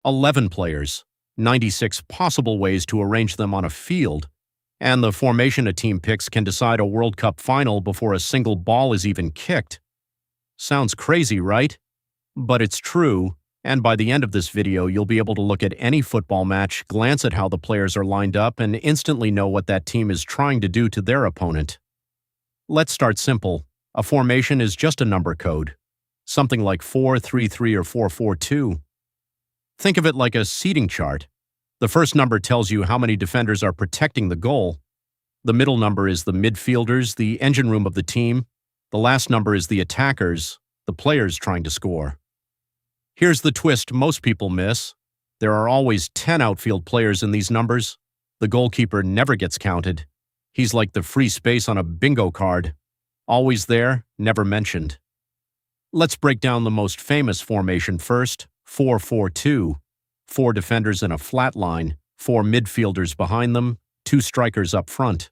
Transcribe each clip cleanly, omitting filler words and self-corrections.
11 players, 96 possible ways to arrange them on a field, and the formation a team picks can decide a World Cup final before a single ball is even kicked. Sounds crazy, right? But it's true, and by the end of this video, you'll be able to look at any football match, glance at how the players are lined up, and instantly know what that team is trying to do to their opponent. Let's start simple. A formation is just a number code, something like 4-3-3 or 4-4-2. Think of it like a seating chart. The first number tells you how many defenders are protecting the goal. The middle number is the midfielders, the engine room of the team. The last number is the attackers, the players trying to score. Here's the twist most people miss. There are always 10 outfield players in these numbers. The goalkeeper never gets counted. He's like the free space on a bingo card. Always there, never mentioned. Let's break down the most famous formation first, 4-4-2. 4 defenders in a flat line, 4 midfielders behind them, 2 strikers up front.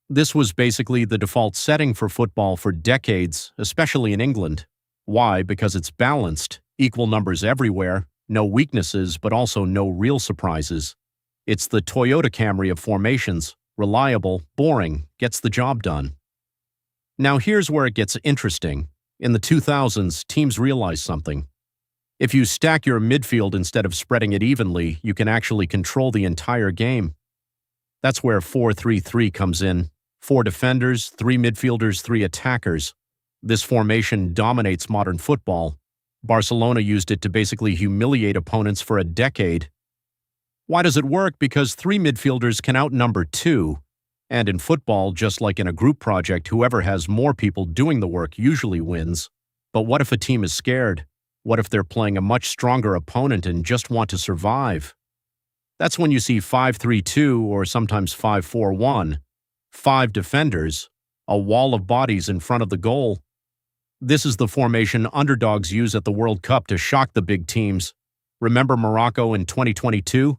This was basically the default setting for football for decades, especially in England. Why? Because it's balanced, equal numbers everywhere, no weaknesses, but also no real surprises. It's the Toyota Camry of formations, reliable, boring, gets the job done. Now here's where it gets interesting. In the 2000s, teams realized something. If you stack your midfield instead of spreading it evenly, you can actually control the entire game. That's where 4-3-3 comes in. 4 defenders, 3 midfielders, 3 attackers. This formation dominates modern football. Barcelona used it to basically humiliate opponents for a decade. Why does it work? Because 3 midfielders can outnumber 2. And in football, just like in a group project, whoever has more people doing the work usually wins. But what if a team is scared? What if they're playing a much stronger opponent and just want to survive? That's when you see 5-3-2 or sometimes 5-4-1. 5 defenders, a wall of bodies in front of the goal. This is the formation underdogs use at the World Cup to shock the big teams. Remember Morocco in 2022?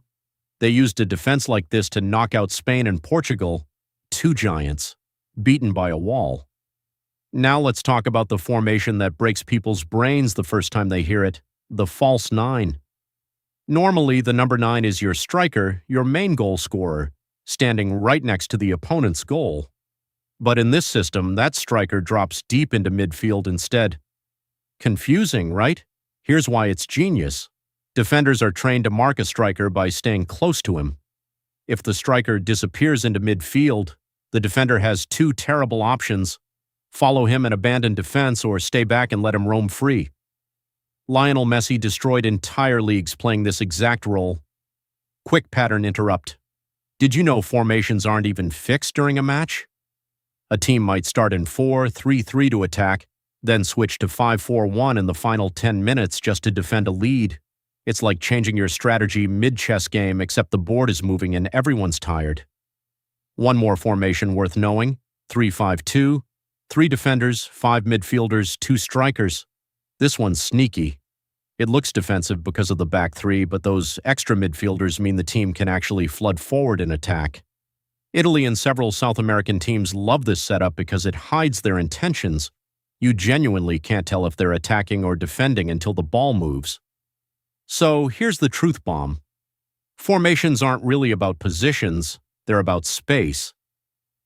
They used a defense like this to knock out Spain and Portugal, 2 giants, beaten by a wall. Now let's talk about the formation that breaks people's brains the first time they hear it, the false 9. Normally, the number 9 is your striker, your main goal scorer, standing right next to the opponent's goal. But in this system, that striker drops deep into midfield instead. Confusing, right? Here's why it's genius. Defenders are trained to mark a striker by staying close to him. If the striker disappears into midfield, the defender has 2 terrible options: follow him and abandon defense, or stay back and let him roam free. Lionel Messi destroyed entire leagues playing this exact role. Quick pattern interrupt. Did you know formations aren't even fixed during a match? A team might start in 4-3-3 to attack, then switch to 5-4-1 in the final 10 minutes just to defend a lead. It's like changing your strategy mid-chess game, except the board is moving and everyone's tired. One more formation worth knowing, 3-5-2. 3 defenders, 5 midfielders, 2 strikers. This one's sneaky. It looks defensive because of the back 3, but those extra midfielders mean the team can actually flood forward in attack. Italy and several South American teams love this setup because it hides their intentions. You genuinely can't tell if they're attacking or defending until the ball moves. So here's the truth bomb. Formations aren't really about positions, they're about space.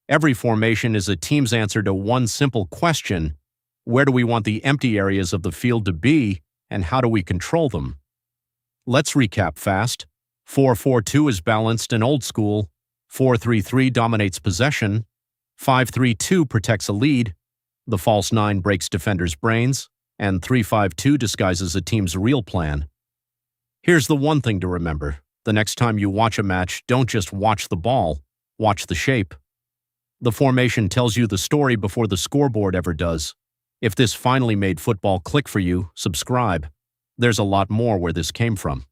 Every formation is a team's answer to one simple question: where do we want the empty areas of the field to be, and how do we control them? Let's recap fast. 4-4-2 is balanced and old school. 4-3-3 dominates possession. 5-3-2 protects a lead. The false 9 breaks defenders' brains. And 3-5-2 disguises a team's real plan. Here's the one thing to remember. The next time you watch a match, don't just watch the ball, watch the shape. The formation tells you the story before the scoreboard ever does. If this finally made football click for you, subscribe. There's a lot more where this came from.